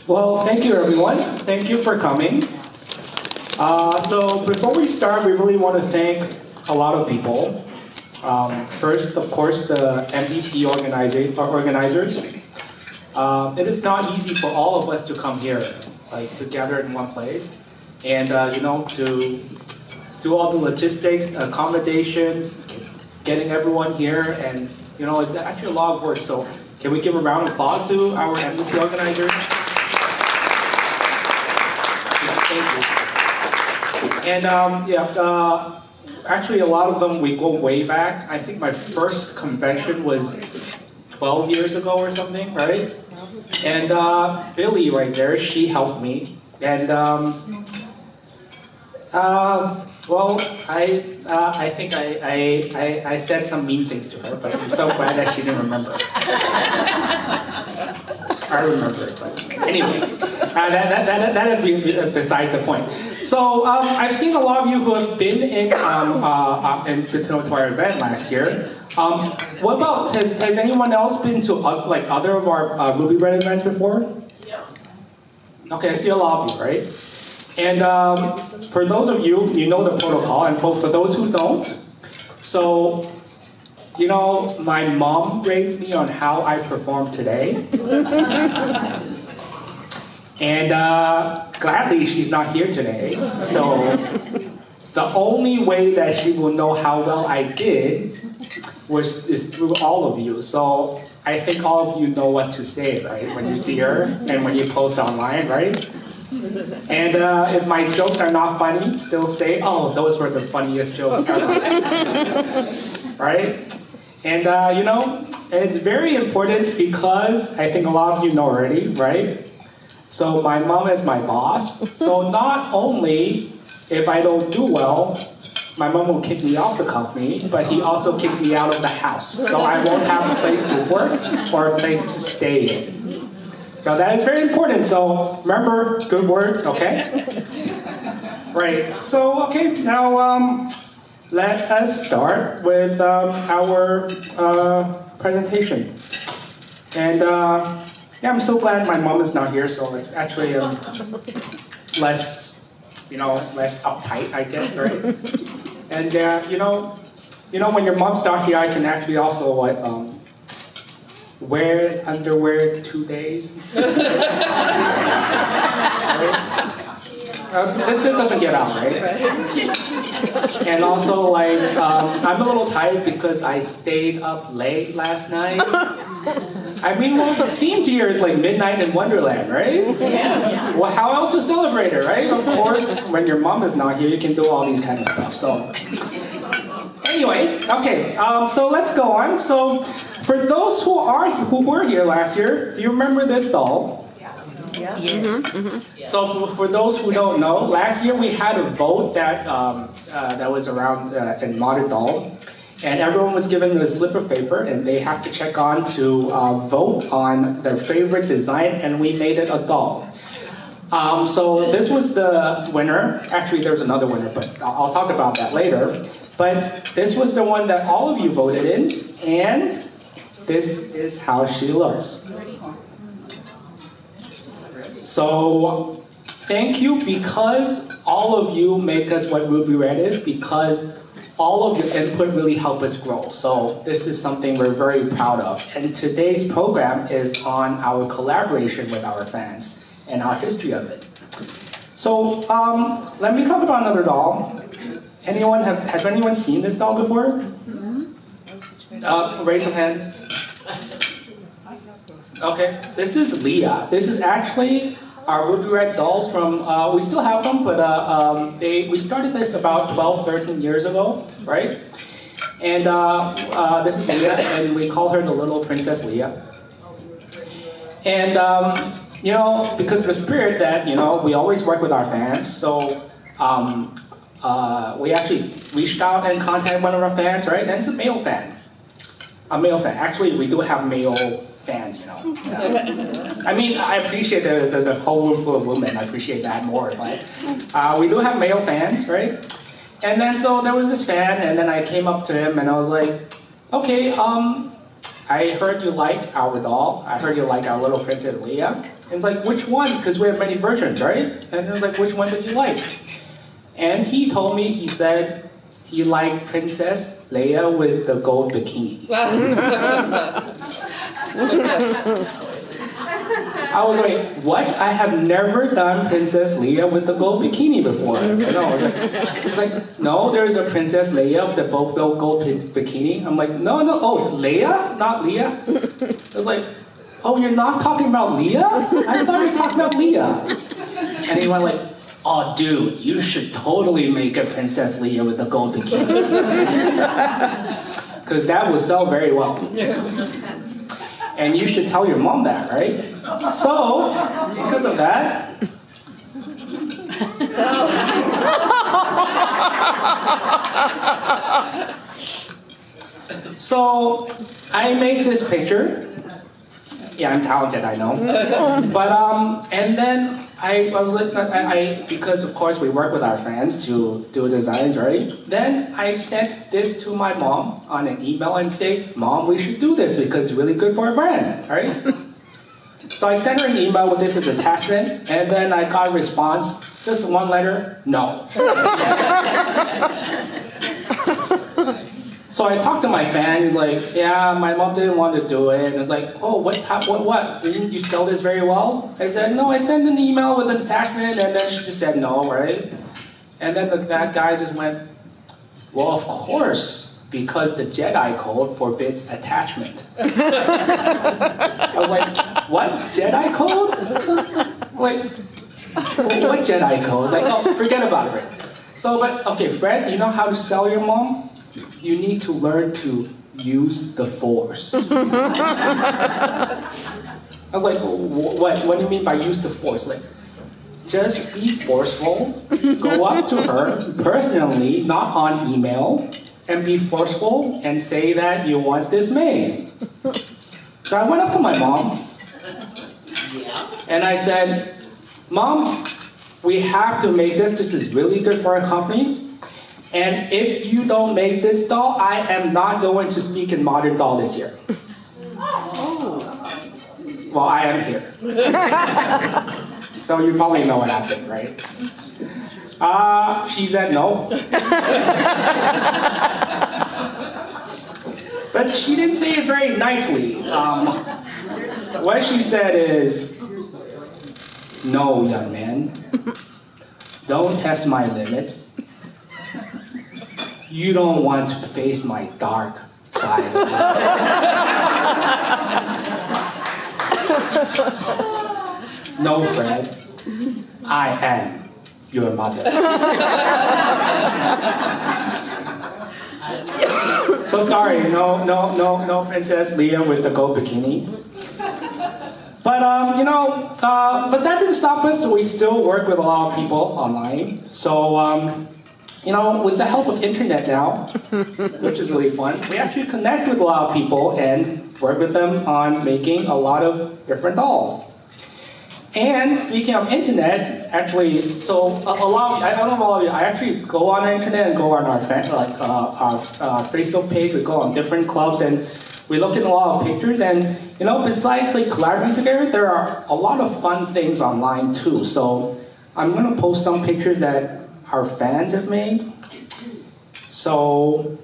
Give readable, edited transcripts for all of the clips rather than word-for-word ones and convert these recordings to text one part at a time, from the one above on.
Well, thank you everyone. Thank you for coming. So before we start, we really want to thank a lot of people. First, of course, the MDCC organizers. It is not easy for all of us to come here, like together in one place, and to do all the logistics, accommodations, getting everyone here, and it's actually a lot of work. So can we give a round of applause to our MDCC organizers? Thank you. And actually a lot of them, we go way back. I think my first convention was 12 years ago or something, right? And Billy right there, she helped me. And well, I think I said some mean things to her, but I'm so glad that she didn't remember. I remember it, but anyway, that is besides the point. So I've seen a lot of you who have been in to our event last year. What about has anyone else been to other of our Ruby Red events before? Yeah. Okay, I see a lot of you, right? And for those of you, you know the protocol, and for those who don't, so. My mom grades me on how I perform today. And gladly, she's not here today. So the only way that she will know how well I did is through all of you. So I think all of you know what to say, right? When you see her and when you post online, right? And if my jokes are not funny, still say, oh, those were the funniest jokes ever. Right? And it's very important because I think a lot of you know already, right? So my mom is my boss. So not only if I don't do well, my mom will kick me off the company, but he also kicks me out of the house. So I won't have a place to work or a place to stay in. So that is very important. So remember, good words, okay? Right. So, okay, now let us start with our presentation. And I'm so glad my mom is not here, so it's actually less uptight, I guess, right? And when your mom's not here, I can actually also wear underwear 2 days. Right? This doesn't get out, right? And also, I'm a little tired because I stayed up late last night. I mean, well, the theme here is like Midnight in Wonderland, right? Yeah. Well, how else to celebrate it, right? Of course, when your mom is not here, you can do all these kind of stuff. So, anyway, okay. So let's go on. So, for those who were here last year, do you remember this doll? Yeah. Yes. Mm-hmm. So for those who don't know, last year we had a vote that was around in Modern Doll, and everyone was given a slip of paper, and they have to check on to vote on their favorite design, and we made it a doll. So this was the winner. Actually, there's another winner, but I'll talk about that later. But this was the one that all of you voted in, and this is how she looks. So, thank you because all of you make us what Ruby Red is, because all of your input really help us grow. So this is something we're very proud of. And today's program is on our collaboration with our fans and our history of it. So let me talk about another doll. Has anyone seen this doll before? Raise some hands. Okay, this is Leah. This is actually our Ruby Red dolls from, we still have them, but we started this about 12, 13 years ago, right? And this is Leah, and we call her the little Princess Leah. And, because of the spirit that, we always work with our fans, so we actually reached out and contacted one of our fans, right? And it's a male fan. A male fan. Actually, we do have male fans, I mean, I appreciate the whole room full of women. I appreciate that more, but we do have male fans, right? And then so there was this fan, and then I came up to him and I was like, okay, I heard you like our doll. I heard you like our little Princess Leia. And it's like, which one? Because we have many versions, right? And it was like, which one did you like? And he told me, he said, he liked Princess Leia with the gold bikini. I was like, what? I have never done Princess Leia with the gold bikini before. No, it's like, no, there's a Princess Leia with the gold bikini. I'm like, no, oh, it's Leia, not Leah. It was like, oh, you're not talking about Leah? I thought you were talking about Leah. And he went like, oh, dude, you should totally make a Princess Leia with the gold bikini. Because that would sell very well. And you should tell your mom that, right? So, because of that, so I made this picture. Yeah, I'm talented, I know. But and then I was like, because of course we work with our fans to do designs, right? Then I sent this to my mom on an email and say, Mom, we should do this because it's really good for our brand, right? So I sent her an email with this as attachment, and then I got a response, just one letter, no. So I talked to my fan, he's like, yeah, my mom didn't want to do it. And I was like, oh, what? Didn't you sell this very well? I said, no, I sent an email with an attachment, and then she just said no, right? And then that guy just went, well, of course, because the Jedi code forbids attachment. I was like, what? Jedi code? Like, what Jedi code? I was like, oh, forget about it. So, but, okay, Fred, you know how to sell your mom? You need to learn to use the Force. I was like, what do you mean by use the Force? Like, just be forceful, go up to her personally, not on email, and be forceful and say that you want this made. So I went up to my mom, and I said, Mom, we have to make this. This is really good for our company. And if you don't make this doll, I am not going to speak in Modern Doll this year. Well, I am here. So you probably know what happened, right? She said no. But she didn't say it very nicely. What she said is, no, young man. Don't test my limits. You don't want to face my dark side of life. No, Fred. I am your mother. So sorry, no Princess Leia with the gold bikini. But but that didn't stop us. We still work with a lot of people online. So with the help of internet now, which is really fun, we actually connect with a lot of people and work with them on making a lot of different dolls. And speaking of internet, actually, so a lot of, I don't know all of you, I actually go on the internet and go on our our Facebook page, we go on different clubs and we look at a lot of pictures and, besides like collaborating together, there are a lot of fun things online too. So I'm gonna post some pictures that our fans have made. So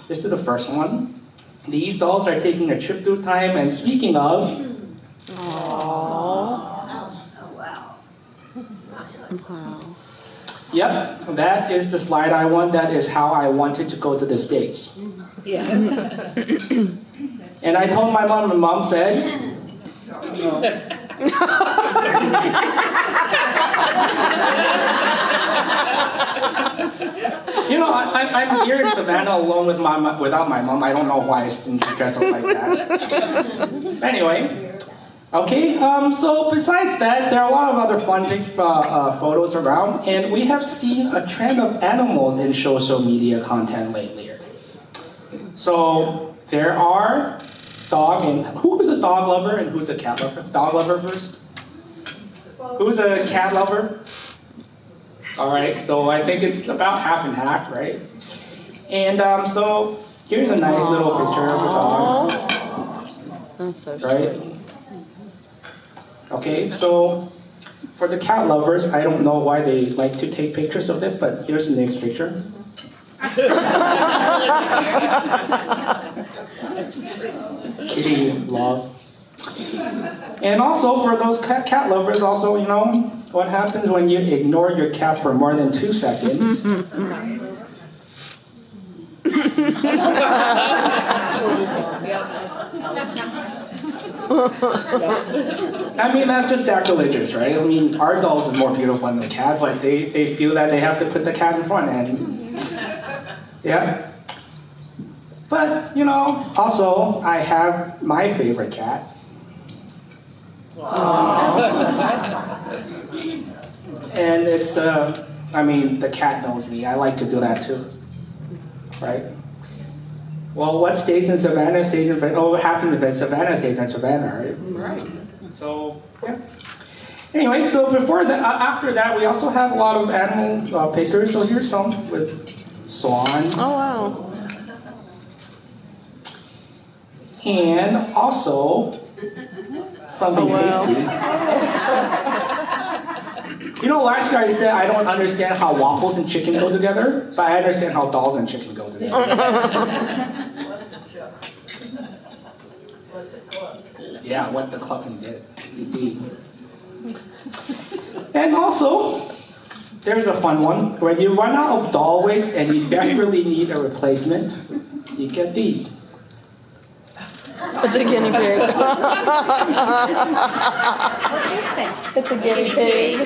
this is the first one. These dolls are taking a trip through time, and speaking of, yep, that is the slide I want. That is how I wanted to go to the States. Yeah. And I told my mom, and mom said, no. I'm here in Savannah alone without my mom. I don't know why I didn't dress up like that. Anyway, okay, so besides that, there are a lot of other fun photos around, and we have seen a trend of animals in social media content lately. So there are who's a dog lover and who's a cat lover? Dog lover first? Who's a cat lover? All right, so I think it's about half and half, right? And so here's a nice little picture of a dog. That's so right? sweet. Okay, so for the cat lovers, I don't know why they like to take pictures of this, but here's the next picture. Kitty love. And also for those cat lovers, also, you know, what happens when you ignore your cat for more than 2 seconds? I mean, that's just sacrilegious, right? I mean, our dolls is more beautiful than the cat, but they feel that they have to put the cat in front, and yeah. But, you know, also, I have my favorite cat. And it's, I mean, the cat knows me. I like to do that too, right? Well, what stays in Savannah stays in Savannah. Oh, what happens if Savannah stays in Savannah, right? Right. So, yeah. Anyway, so before that, after that, we also have a lot of animal pictures. So here's some with swans. Oh, wow. And also, something tasty. You know, last year I said I don't understand how waffles and chicken go together, but I understand how dolls and chicken go together. Yeah, what the clucking did, indeed. And also, there's a fun one. When you run out of doll wigs and you desperately need a replacement, you get these. It's a guinea pig. What's this thing? It's a guinea pig.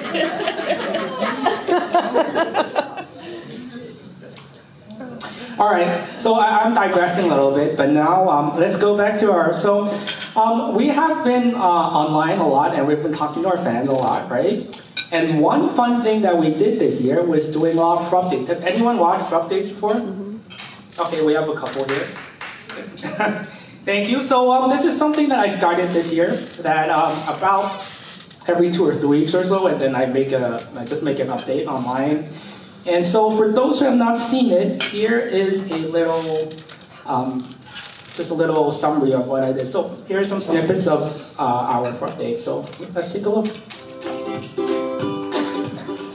All right, so I'm digressing a little bit, but now let's go back to our, so we have been online a lot and we've been talking to our fans a lot, right? And one fun thing that we did this year was doing a lot of Frup Days. Have anyone watched Frup Days before? Mm-hmm. Okay, we have a couple here. Thank you. So this is something that I started this year that about every 2 or 3 weeks or so, and then I just make an update online. And so for those who have not seen it, here is a little, just a little summary of what I did. So here are some snippets of our Frup Day. So let's take a look.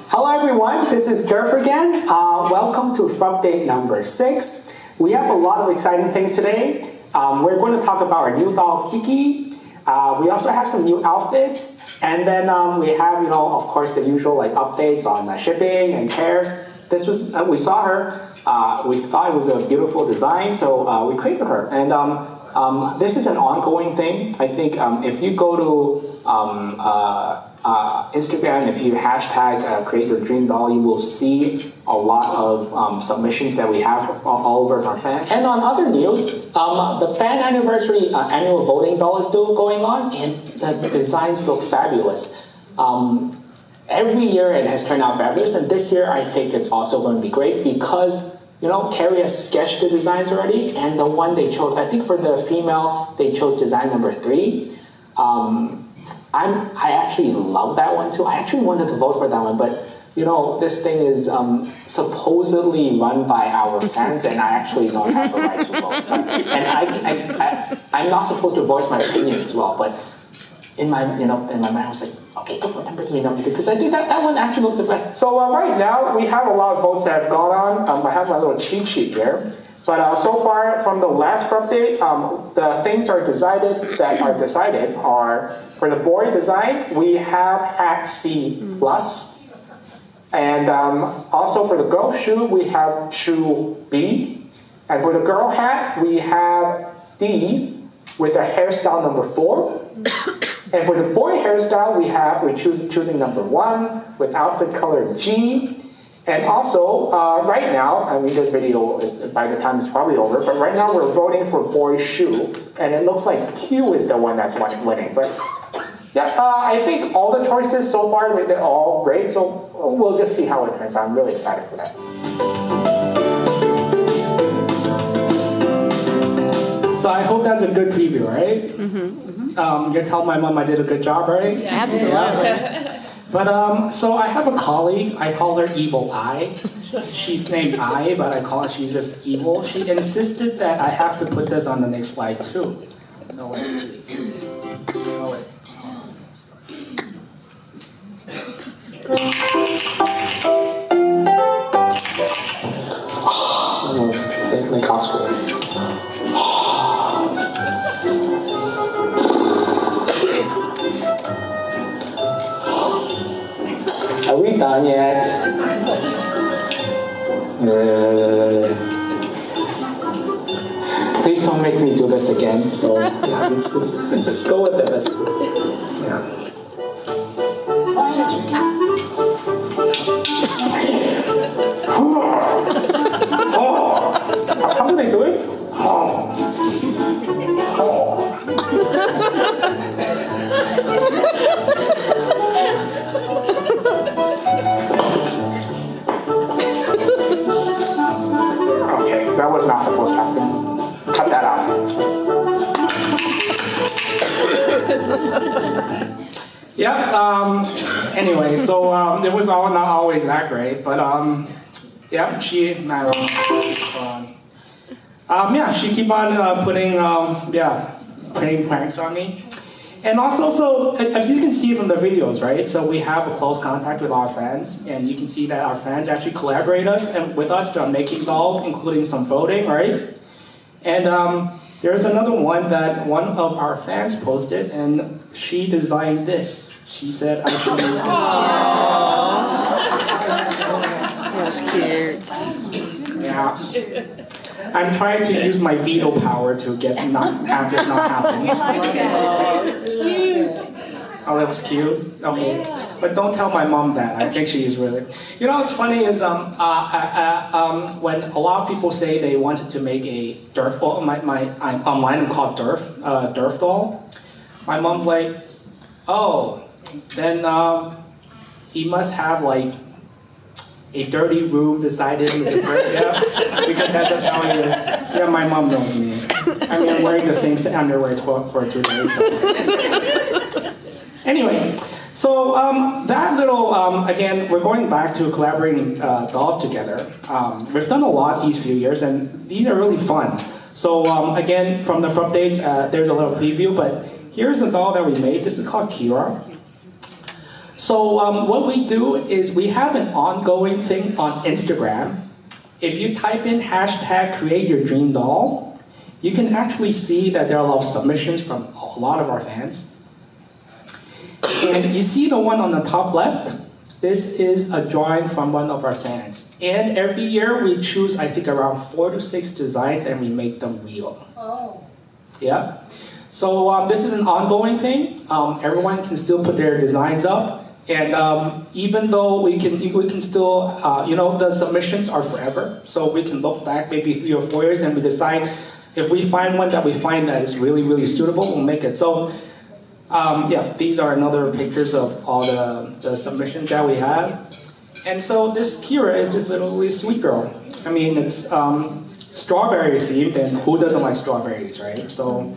Hello everyone, this is Durf again. Welcome to Frup Day number 6. We have a lot of exciting things today. We're going to talk about our new doll, Kiki. We also have some new outfits. And then we have, you know, of course, the usual like updates on shipping and pairs. This was, we saw her. We thought it was a beautiful design, so we created her. And this is an ongoing thing. I think if you go to Instagram, if you hashtag create your dream doll, you will see a lot of submissions that we have from all over our fans. And on other news, the fan anniversary annual voting doll is still going on, and the designs look fabulous. Every year it has turned out fabulous, and this year I think it's also going to be great because, you know, Carrie has sketched the designs already, and the one they chose, I think for the female, they chose design number 3. I actually love that one too. I actually wanted to vote for that one, but you know, this thing is supposedly run by our fans, and I actually don't have the right to vote. And I'm not supposed to voice my opinion as well. But in my mind, I was like, okay, go for number 3, because I think that one actually looks the best. So right now we have a lot of votes that have gone on. I have my little cheat sheet here. But so far, from the last Frup Day, the things that are decided are, for the boy design, we have hat C+. And also for the girl shoe, we have shoe B. And for the girl hat, we have D with a hairstyle number 4. And for the boy hairstyle, we're choosing number 1 with outfit color G. And also, right now, I mean, this video is, by the time it's probably over, but right now we're voting for boy shoe, and it looks like Q is the one that's winning. But yeah, I think all the choices so far, they're all great, so we'll just see how it turns out. I'm really excited for that. So I hope that's a good preview, right? Mm-hmm. You're telling my mom I did a good job, right? Yeah, absolutely. Yeah. But so I have a colleague, I call her Evil Eye. She's named I, but I call her, she's just evil. She insisted that I have to put this on the next slide too. No, let's see. Oh, wait. My costume. Are we done yet? Please don't make me do this again. So yeah, let's just go with it. Yeah. How do they do it? Okay, that was not supposed to happen. Cut that out. Yeah, anyway, so it was not always that great, but yeah, she keep on putting playing pranks on me. And also, so if you can see from the videos, right? So we have a close contact with our fans, and you can see that our fans actually collaborate with us on making dolls, including some voting, right? And there's another one that one of our fans posted, and she designed this. She said, "I should make this." That's cute. Yeah. I'm trying to use my veto power to have this not happen. Oh, that was cute. Okay, but don't tell my mom that. I think she's really. You know what's funny is when a lot of people say they wanted to make a Durf, I'm online. I'm called Durf doll. My mom's like, oh, then he must have like a dirty room beside him, yeah, because that's just how he is. Yeah, my mom knows me. I mean, I'm wearing the same underwear for 2 days. So. Anyway, so that little, again, we're going back to collaborating dolls together. We've done a lot these few years, and these are really fun. So again, from the updates, there's a little preview, but here's a doll that we made. This is called Kira. So what we do is we have an ongoing thing on Instagram. If you type in #CreateYourDreamDoll, you can actually see that there are a lot of submissions from a lot of our fans. And you see the one on the top left? This is a drawing from one of our fans. And every year we choose, I think, around 4 to 6 designs and we make them real. Oh. Yeah. So this is an ongoing thing. Everyone can still put their designs up. And even though we can still, the submissions are forever. So we can look back maybe 3 or 4 years and we decide if we find one that we find that is really, really suitable, we'll make it. So these are another pictures of all the submissions that we have. And so this Kira is this little really sweet girl. I mean, it's strawberry themed, and who doesn't like strawberries, right? So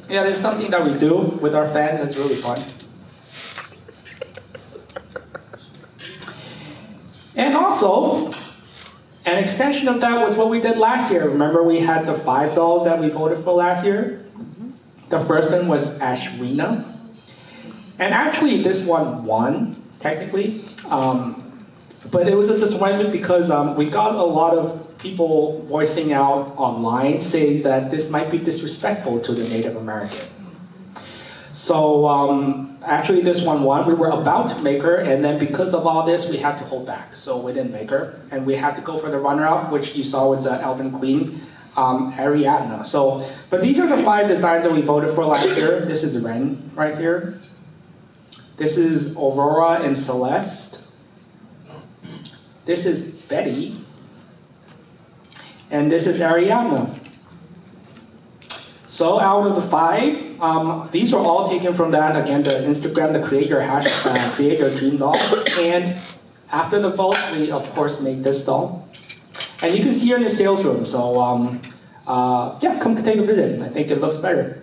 there's something that we do with our fans that's really fun. And also, an extension of that was what we did last year. Remember we had the 5 dolls that we voted for last year? The first one was Ashrina. And actually this one won, technically. But it was a disappointment because we got a lot of people voicing out online saying that this might be disrespectful to the Native American. So actually this one won. We were about to make her, and then because of all this, we had to hold back. So we didn't make her, and we had to go for the runner-up, which you saw was Elven Queen, Ariadna. So, but these are the 5 designs that we voted for last year. This is Ren right here. This is Aurora and Celeste. This is Betty. And this is Ariadna. So out of the 5, these are all taken from that, again, the Instagram, the Create Your Dream Doll. And after the vote, we of course made this doll. And you can see her in the sales room, so come take a visit. I think it looks better.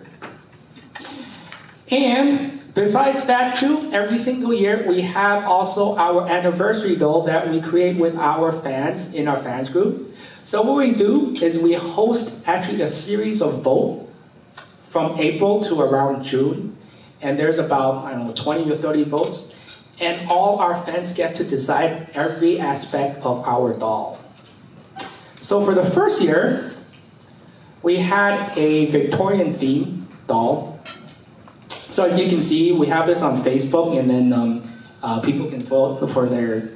And besides that too, every single year we have also our anniversary doll that we create with our fans in our fans group. So what we do is we host actually a series of vote from April to around June. And there's about, I don't know, 20 or 30 votes. And all our fans get to decide every aspect of our doll. So for the first year, we had a Victorian theme doll. So as you can see, we have this on Facebook, and then people can vote for their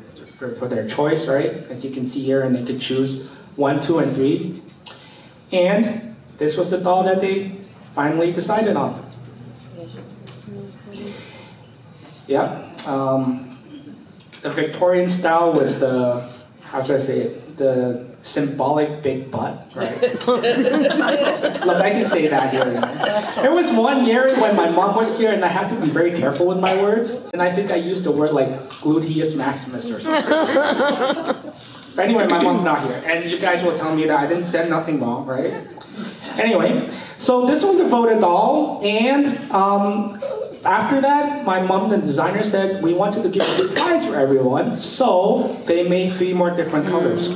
choice, right? As you can see here, and they could choose 1, 2, and 3. And this was the doll that they finally decided on. Yeah. The Victorian style with the, how should I say it, the symbolic big butt, right? Look, I can say that here. You know? There was one year when my mom was here and I had to be very careful with my words, and I think I used a word like gluteus maximus or something. But anyway, my mom's not here, and you guys will tell me that I didn't say nothing wrong, right? Anyway, so this was the voted doll, and after that, my mom, the designer, said we wanted to give a good prize for everyone, so they made 3 more different colors.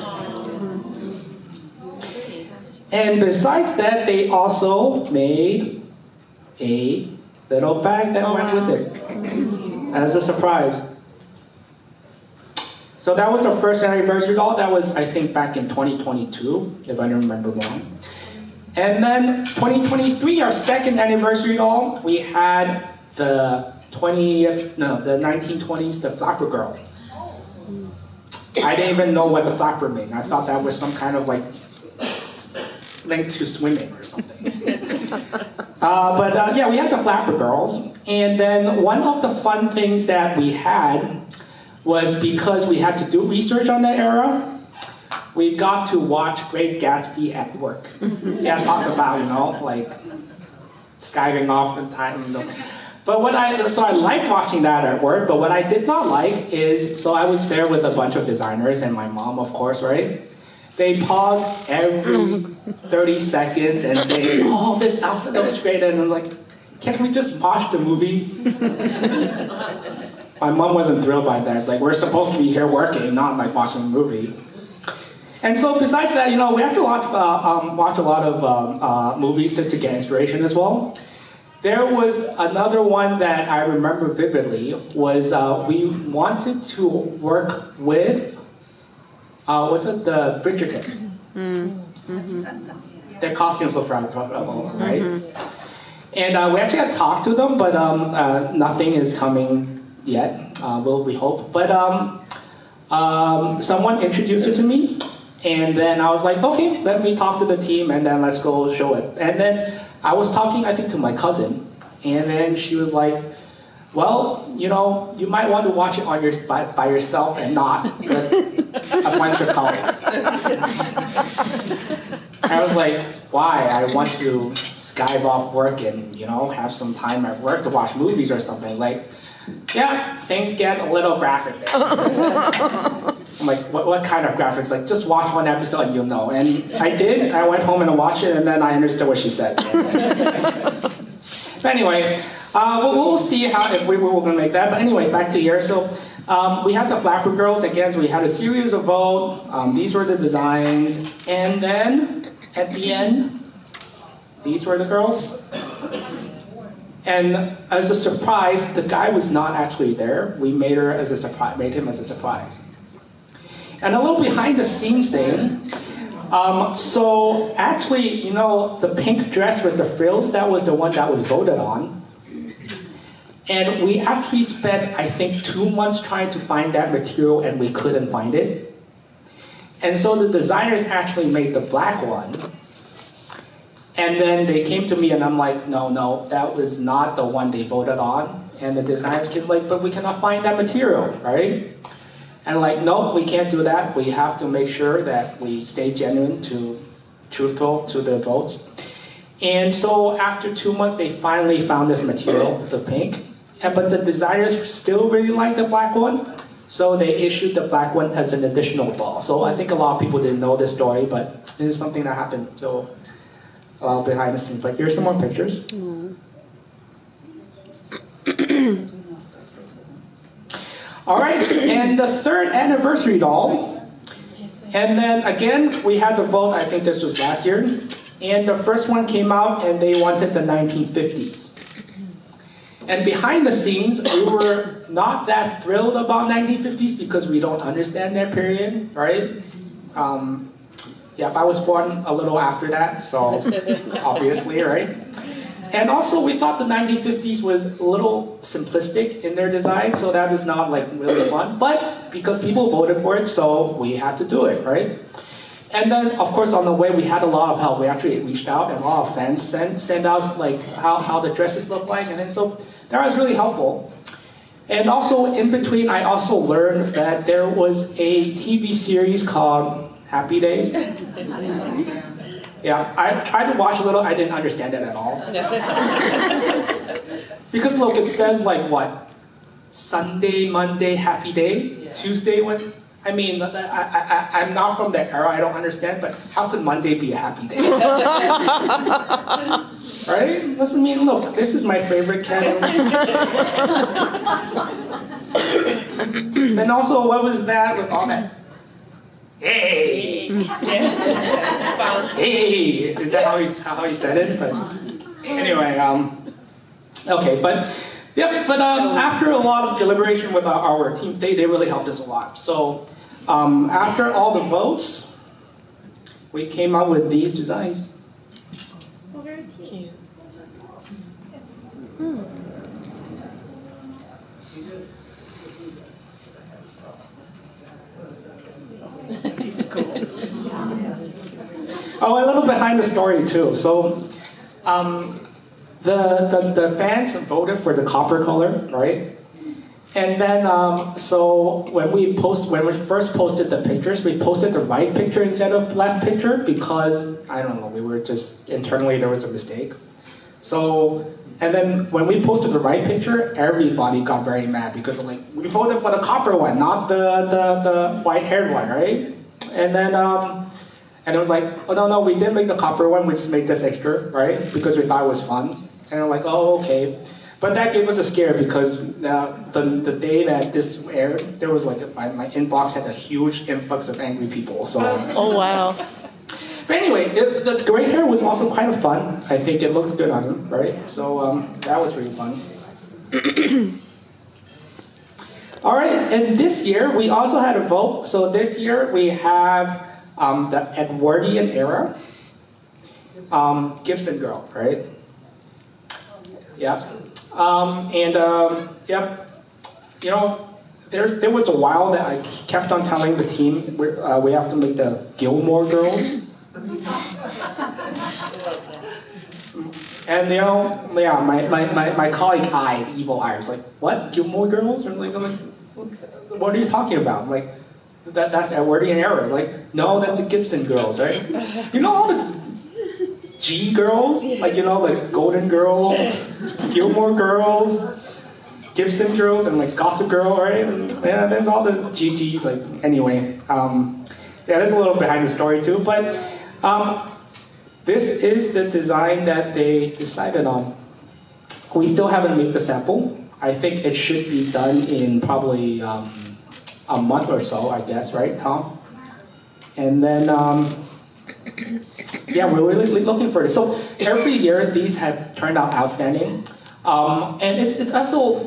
And besides that, they also made a little bag that went with it as a surprise. So that was the first anniversary doll. That was, I think, back in 2022, if I don't remember wrong. And then 2023, our second anniversary doll, we had the 1920s, the Flapper Girl. I didn't even know what the flapper meant. I thought that was some kind of like linked to swimming or something. But yeah, we had the Flapper Girls. And then one of the fun things that we had was, because we had to do research on that era, we got to watch Great Gatsby at work. Yeah, talk about, you know, like skiving off in time. But so I liked watching that at work, but what I did not like is, so I was there with a bunch of designers and my mom, of course, right? They pause every 30 seconds and say, oh, this outfit looks great. And I'm like, can't we just watch the movie? My mom wasn't thrilled by that. It's like, we're supposed to be here working, not like watching a movie. And so besides that, you know, we have to watch a lot of movies just to get inspiration as well. There was another one that I remember vividly, was we wanted to work with, was it the Bridgerton? Mm-hmm. Their costumes look rather profitable, right? Mm-hmm. And we actually had talked to them, but nothing is coming yet, we hope. But someone introduced it to me, and then I was like, okay, let me talk to the team, and then let's go show it. And then I was talking, I think, to my cousin, and then she was like, well, you know, you might want to watch it on by yourself and not with a bunch of colleagues. I was like, why? I want to skive off work and, you know, have some time at work to watch movies or something. Like, yeah, things get a little graphic there. I'm like, what kind of graphics? Like, just watch one episode and you'll know. And I did. I went home and I watched it, and then I understood what she said. But anyway, we'll see if we're going to make that. But anyway, back to here. So we have the Flapper Girls. Again, so we had a series of votes. These were the designs. And then, at the end, these were the girls. And as a surprise, the guy was not actually there. We made him as a surprise. And a little behind the scenes thing. So actually, you know, the pink dress with the frills, that was the one that was voted on. And we actually spent, I think, 2 months trying to find that material, and we couldn't find it. And so the designers actually made the black one. And then they came to me and I'm like, no, that was not the one they voted on. And the designers came like, but we cannot find that material, right? And like, no, we can't do that. We have to make sure that we stay genuine truthful to the votes. And so after 2 months, they finally found this material, the pink. But the designers still really like the black one. So they issued the black one as an additional ball. So I think a lot of people didn't know this story, but this is something that happened. So a lot behind the scenes. But here's some more pictures. All right, and the third anniversary doll. And then again, we had the vote, I think this was last year. And the first one came out and they wanted the 1950s. And behind the scenes, we were not that thrilled about 1950s because we don't understand that period, right? Yeah, I was born a little after that, so obviously, right? And also, we thought the 1950s was a little simplistic in their design, so that is not like really fun. But because people voted for it, so we had to do it, right? And then, of course, on the way, we had a lot of help. We actually reached out, and a lot of fans sent us like how the dresses look like, and then so that was really helpful. And also, in between, I also learned that there was a TV series called Happy Days. Yeah, I tried to watch a little, I didn't understand it at all. Because look, it says like what? Sunday, Monday, happy day? Tuesday, what? I mean, I'm not from that era, I don't understand, but how could Monday be a happy day? Right? Listen, I mean, look, this is my favorite canon. And also, what was that with all that? Hey! Hey! Is that how he said it? But anyway, okay, but yeah, but after a lot of deliberation with our team, they really helped us a lot. So after all the votes, we came up with these designs. Okay. Cute. He's cool. Oh, a little behind the story too. So, the fans voted for the copper color, right? And then, so when we first posted the pictures, we posted the right picture instead of left picture because I don't know, we were just internally there was a mistake. So, and then when we posted the right picture, everybody got very mad because like we voted for the copper one, not the white-haired one, right? And then, and it was like, oh no, we didn't make the copper one, we just made this extra, right? Because we thought it was fun. And I'm like, oh, okay. But that gave us a scare because the day that this aired, there was like, my inbox had a huge influx of angry people, so. Oh, wow. But anyway, the gray hair was also kind of fun. I think it looked good on him, right? So that was really fun. All right, and this year we also had a vote. So this year we have the Edwardian era, Gibson girl, right? Yeah, yep. You know, there was a while that I kept on telling the team we have to make the Gilmore Girls. And you know, yeah, my colleague eyed, evil eye, was like, what, Gilmore Girls? I'm like, what are you talking about? I'm like, that's the Edwardian era. Like, no, that's the Gibson Girls, right? You know all the G girls? Like, you know, like Golden Girls, Gilmore Girls, Gibson Girls, and like Gossip Girl, right? And, yeah, there's all the GGs, like, anyway. Yeah, there's a little behind the story too, but this is the design that they decided on. We still haven't made the sample. I think it should be done in probably a month or so, I guess, right, Tom? And then, yeah, we're really looking for it. So every year, these have turned out outstanding. And it's also,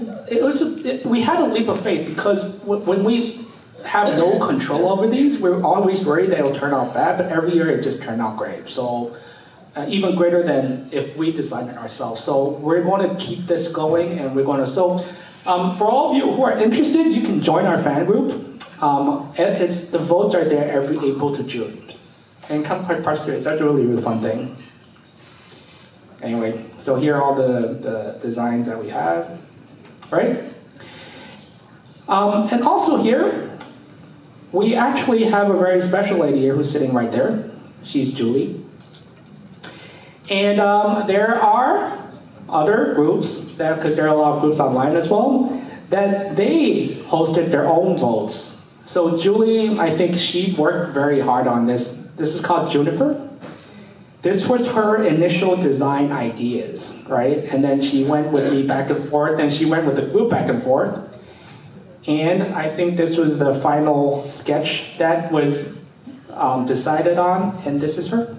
we had a leap of faith because when we have no control over these, we're always worried that it'll turn out bad, but every year it just turned out great. So even greater than if we designed it ourselves. So we're going to keep this going, and we're going to, so for all of you who are interested, you can join our fan group. The votes are there every April to June. And come participate, it's actually a really fun thing. Anyway, so here are all the designs that we have, right? And also here, we actually have a very special lady here who's sitting right there. She's Julie. And there are other groups, because there are a lot of groups online as well, that they hosted their own votes. So Julie, I think she worked very hard on this. This is called Juniper. This was her initial design ideas, right? And then she went with me back and forth, and she went with the group back and forth. And I think this was the final sketch that was decided on, and this is her.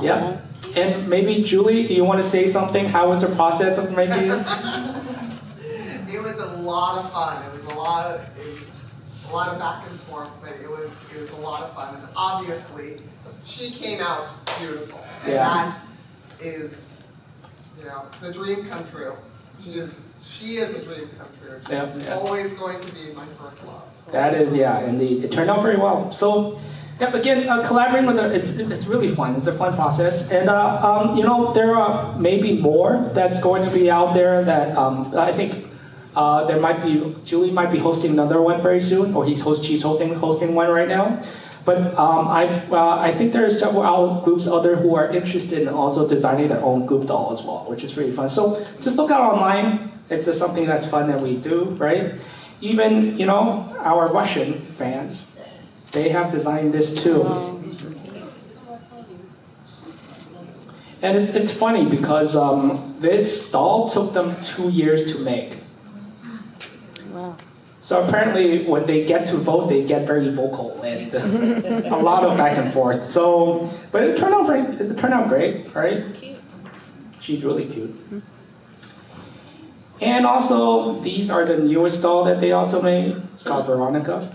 Yeah. And maybe Julie, do you want to say something? How was the process of making it? It was a lot of fun. It was a lot of back and forth, but it was a lot of fun. And obviously, she came out beautiful, and that is, the dream come true. She is a dream come true. She's always going to be my first love. That is, and it turned out very well. So, again, collaborating with her, it's really fun. It's a fun process, and there are maybe more that's going to be out there that I think Julie might be hosting another one very soon, or she's hosting one right now. But I think there are several groups out there who are interested in also designing their own group doll as well, which is really fun. So just look out online. It's just something that's fun that we do, right? Even, our Russian fans, they have designed this too. And it's funny because this doll took them 2 years to make. Wow. So apparently when they get to vote, they get very vocal and a lot of back and forth. So, but it turned out great, right? She's really cute. And also, these are the newest doll that they also made. It's called Veronica.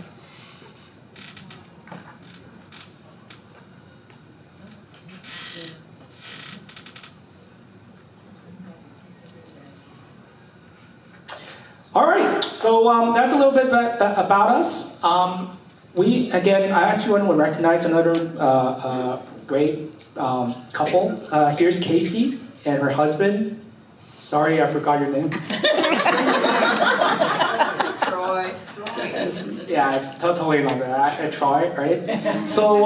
All right, so that's a little bit about us. I actually want to recognize another great couple. Here's Casey and her husband. Sorry, I forgot your name. Troy. It's totally not that. Troy, right? So,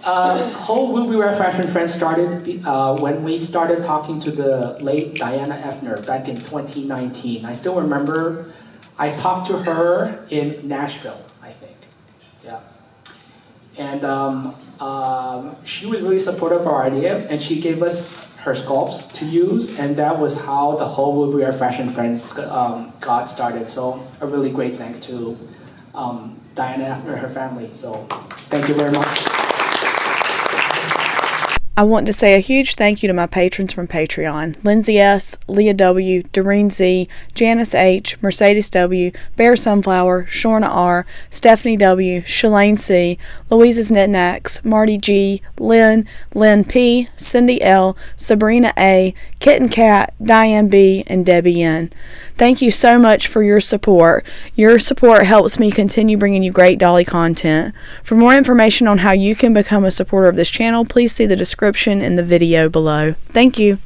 whole Ruby Red Fashion Friends started when we started talking to the late Diana Effner back in 2019. I still remember I talked to her in Nashville, I think. Yeah. And she was really supportive of our idea, and she gave us her sculpts to use, and that was how the whole Ruby Red Fashion Friends got started. So a really great thanks to Diana Effner and her family. So thank you very much. I want to say a huge thank you to my patrons from Patreon: Lindsay S., Leah W., Doreen Z., Janice H., Mercedes W., Bear Sunflower, Shorna R., Stephanie W., Shalane C., Louisa's Knickknacks, Marty G., Lynn P., Cindy L., Sabrina A., Kitten Cat, Diane B., and Debbie N. Thank you so much for your support. Your support helps me continue bringing you great dolly content. For more information on how you can become a supporter of this channel, please see the description in the video below. Thank you.